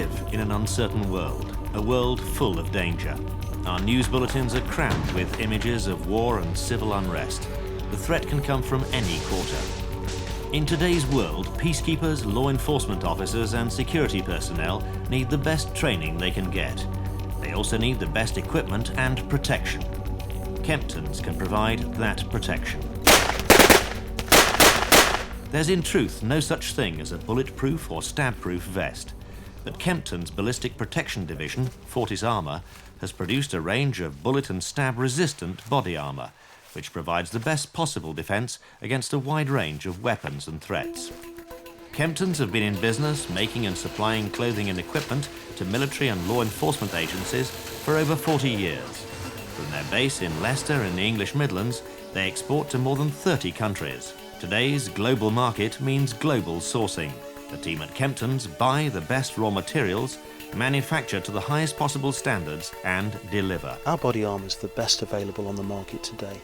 live in an uncertain world, a world full of danger. Our news bulletins are crammed with images of war and civil unrest. The threat can come from any quarter. In today's world, peacekeepers, law enforcement officers and security personnel need the best training they can get. They also need the best equipment and protection. Kemptons can provide that protection. There's in truth no such thing as a bulletproof or stab-proof vest, but Kempton's Ballistic Protection Division, Fortis Armour, has produced a range of bullet and stab-resistant body armour, which provides the best possible defence against a wide range of weapons and threats. Kemptons have been in business making and supplying clothing and equipment to military and law enforcement agencies for over 40 years. From their base in Leicester in the English Midlands, they export to more than 30 countries. Today's global market means global sourcing. The team at Kemptons buy the best raw materials, manufacture to the highest possible standards and deliver. Our body armour is the best available on the market today.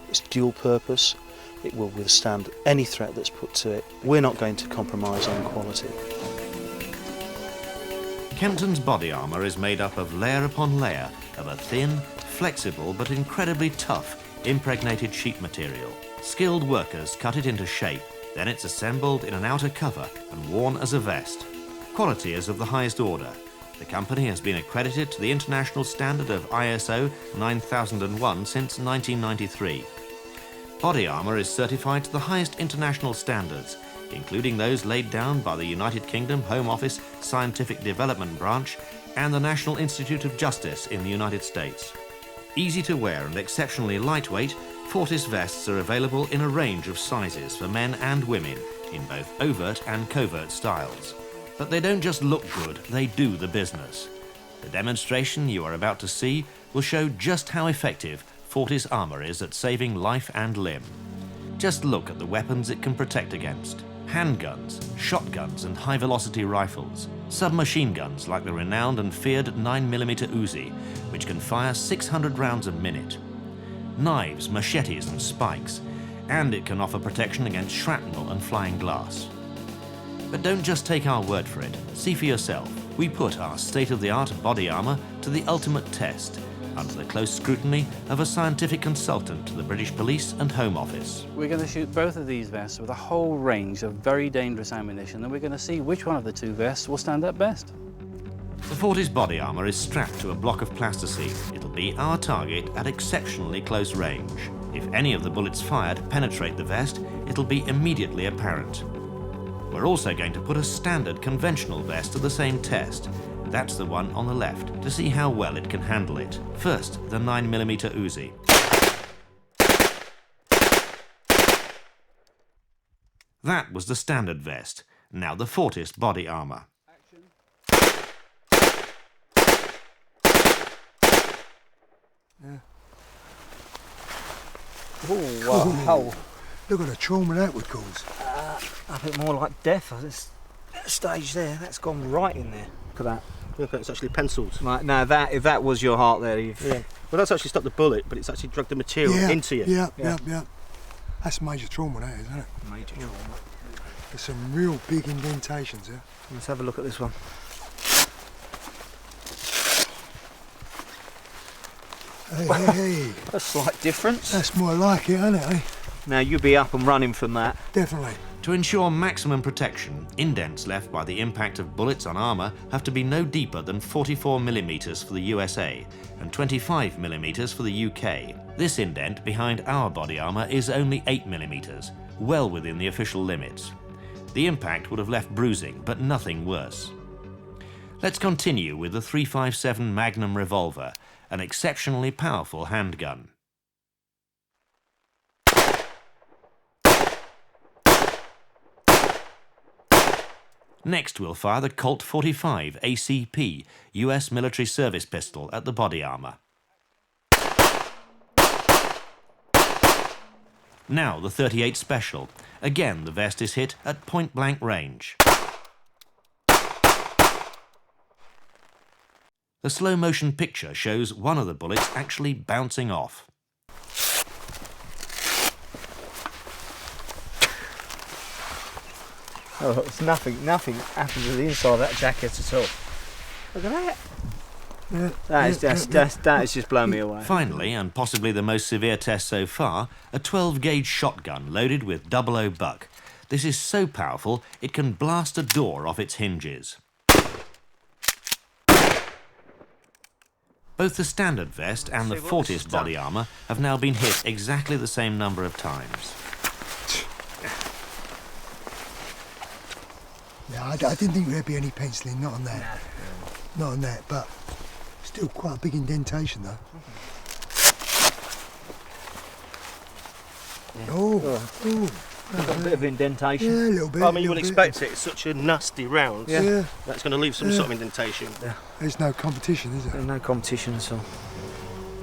It's dual purpose, it will withstand any threat that's put to it. We're not going to compromise on quality. Kempton's body armour is made up of layer upon layer of a thin, flexible but incredibly tough impregnated sheet material. Skilled workers cut it into shape, then it's assembled in an outer cover and worn as a vest. Quality is of the highest order. The company has been accredited to the international standard of ISO 9001 since 1993. Body armour is certified to the highest international standards, including those laid down by the United Kingdom Home Office Scientific Development Branch and the National Institute of Justice in the United States. Easy to wear and exceptionally lightweight, Fortis vests are available in a range of sizes for men and women in both overt and covert styles. But they don't just look good, they do the business. The demonstration you are about to see will show just how effective Fortis Armour is at saving life and limb. Just look at the weapons it can protect against. Handguns, shotguns and high-velocity rifles. Submachine guns like the renowned and feared 9mm Uzi, which can fire 600 rounds a minute. Knives, machetes and spikes. And it can offer protection against shrapnel and flying glass. But don't just take our word for it. See for yourself. We put our state-of-the-art body armour to the ultimate test, under the close scrutiny of a scientific consultant to the British Police and Home Office. We're going to shoot both of these vests with a whole range of very dangerous ammunition, and we're going to see which one of the two vests will stand up best. The Fortis body armour is strapped to a block of plasticine. It'll be our target at exceptionally close range. If any of the bullets fired penetrate the vest, it'll be immediately apparent. We're also going to put a standard conventional vest to the same test. That's the one on the left, to see how well it can handle it. First, the 9mm Uzi. That was the standard vest. Now the Fortis body armour. Yeah. Oh, wow. Look at the trauma that would cause. A bit more like death at this stage there. That's gone right in there. Look at that. Look, it's actually penciled. Right, now if that was your heart there, Yeah. Well, that's actually stopped the bullet, but it's actually dragged the material into you. Yeah. That's major trauma, that is, isn't it? Major trauma. There's some real big indentations there. Let's have a look at this one. Hey. A slight difference. That's more like it, isn't it, eh? Now you'll be up and running from that. Definitely. To ensure maximum protection, indents left by the impact of bullets on armour have to be no deeper than 44mm for the USA and 25mm for the UK. This indent behind our body armour is only 8mm, well within the official limits. The impact would have left bruising, but nothing worse. Let's continue with the .357 Magnum revolver, an exceptionally powerful handgun. Next, we'll fire the Colt 45 ACP US military service pistol at the body armour. Now the .38 Special. Again, the vest is hit at point-blank range. The slow-motion picture shows one of the bullets actually bouncing off. Oh, it's nothing happens to the inside of that jacket at all. Look at that. Yeah, That is just blowing me away. Finally, and possibly the most severe test so far, a 12-gauge shotgun loaded with 00 buck. This is so powerful it can blast a door off its hinges. Both the standard vest and the Fortis body armour have now been hit exactly the same number of times. Yeah, I didn't think there'd be any penciling, not on that. Not on that, but still quite a big indentation though. Oh. Got a bit of indentation. Yeah, a little bit. I mean, you would little bit. expect it. It's such a nasty round. Yeah. That's going to leave some sort of indentation. There's no competition, is there? No competition at all.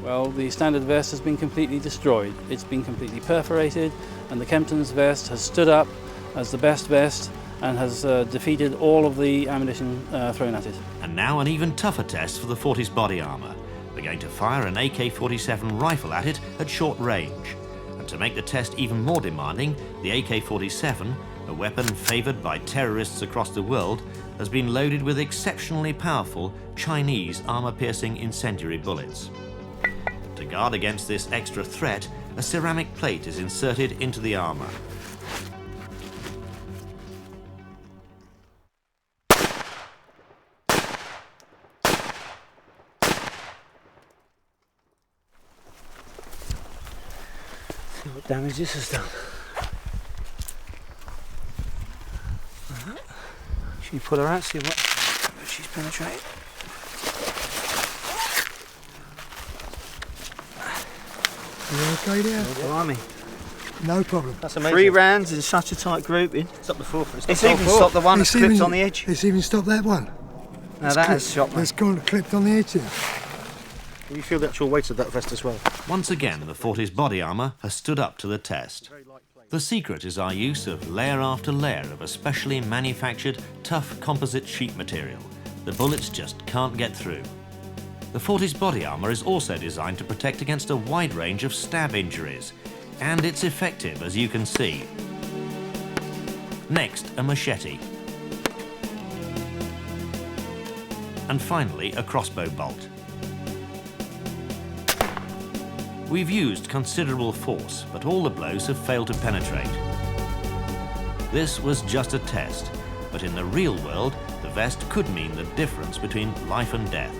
Well, the standard vest has been completely destroyed. It's been completely perforated, and the Kempton's vest has stood up as the best vest and has defeated all of the ammunition thrown at it. And now an even tougher test for the Fortis body armour. We're going to fire an AK-47 rifle at it at short range. And to make the test even more demanding, the AK-47, a weapon favoured by terrorists across the world, has been loaded with exceptionally powerful Chinese armour-piercing incendiary bullets. To guard against this extra threat, a ceramic plate is inserted into the armour. See what damage this has done. Should we pull her out, see what she's penetrated? You okay there? Blimey. No problem. That's amazing. 3 rounds in such a tight grouping. It's up the fourth. It's even stopped the one that's clipped on the edge. It's even stopped that one. Now that has shot me. It's gone clipped on the edge there. You feel the actual weight of that vest as well. Once again, the Fortis body armour has stood up to the test. The secret is our use of layer after layer of a specially manufactured, tough composite sheet material. The bullets just can't get through. The Fortis body armour is also designed to protect against a wide range of stab injuries, and it's effective, as you can see. Next, a machete. And finally, a crossbow bolt. We've used considerable force, but all the blows have failed to penetrate. This was just a test, but in the real world, the vest could mean the difference between life and death.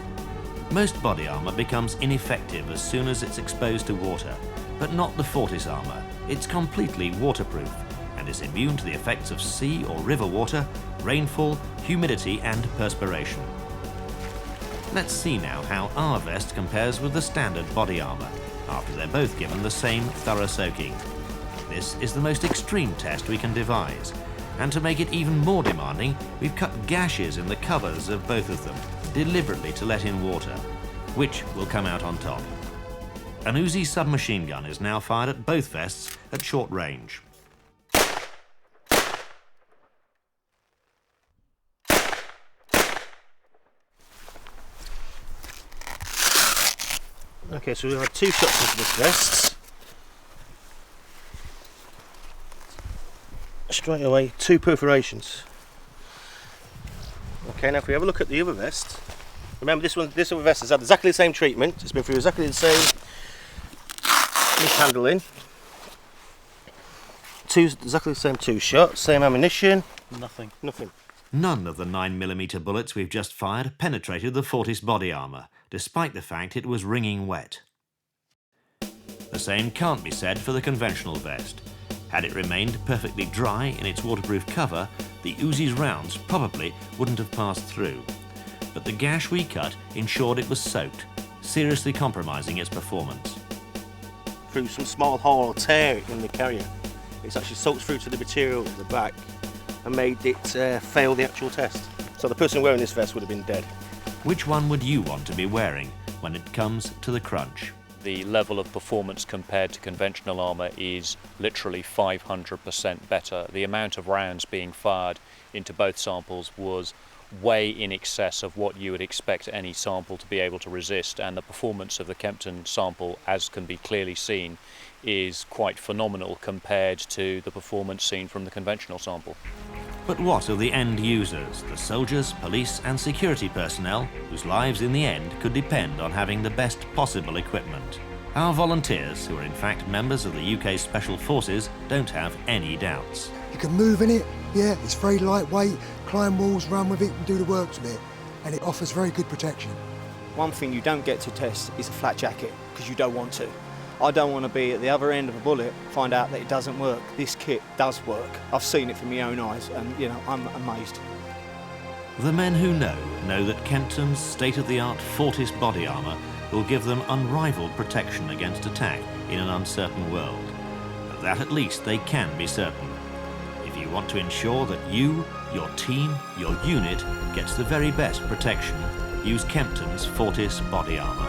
Most body armour becomes ineffective as soon as it's exposed to water, but not the Fortis armour. It's completely waterproof and is immune to the effects of sea or river water, rainfall, humidity and perspiration. Let's see now how our vest compares with the standard body armour, after they're both given the same thorough soaking. This is the most extreme test we can devise, and to make it even more demanding, we've cut gashes in the covers of both of them, deliberately to let in water, which will come out on top. An Uzi submachine gun is now fired at both vests at short range. Okay, so we've had 2 shots into this vest. Straight away, 2 perforations. Okay, now if we have a look at the other vest, remember this other vest has had exactly the same treatment. It's been through exactly the same mishandling. Exactly the same 2 shots, same ammunition. Nothing. None of the 9mm bullets we've just fired penetrated the Fortis body armour, despite the fact it was wringing wet. The same can't be said for the conventional vest. Had it remained perfectly dry in its waterproof cover, the Uzi's rounds probably wouldn't have passed through. But the gash we cut ensured it was soaked, seriously compromising its performance. Through some small hole or tear in the carrier. It's actually soaked through to the material at the back and made it fail the actual test. So the person wearing this vest would have been dead. Which one would you want to be wearing when it comes to the crunch? The level of performance compared to conventional armour is literally 500% better. The amount of rounds being fired into both samples was way in excess of what you would expect any sample to be able to resist, and the performance of the Kempton sample, as can be clearly seen, is quite phenomenal compared to the performance seen from the conventional sample. But what of the end users, the soldiers, police and security personnel, whose lives in the end could depend on having the best possible equipment? Our volunteers, who are in fact members of the UK Special Forces, don't have any doubts. You can move in it, yeah, it's very lightweight, climb walls, run with it and do the works with it. And it offers very good protection. One thing you don't get to test is a flat jacket, because you don't want to. I don't want to be at the other end of a bullet, find out that it doesn't work. This kit does work. I've seen it from my own eyes and, you know, I'm amazed. The men who know that Kempton's state-of-the-art Fortis body armour will give them unrivalled protection against attack in an uncertain world. Of that at least they can be certain. If you want to ensure that you, your team, your unit gets the very best protection, use Kempton's Fortis body armour.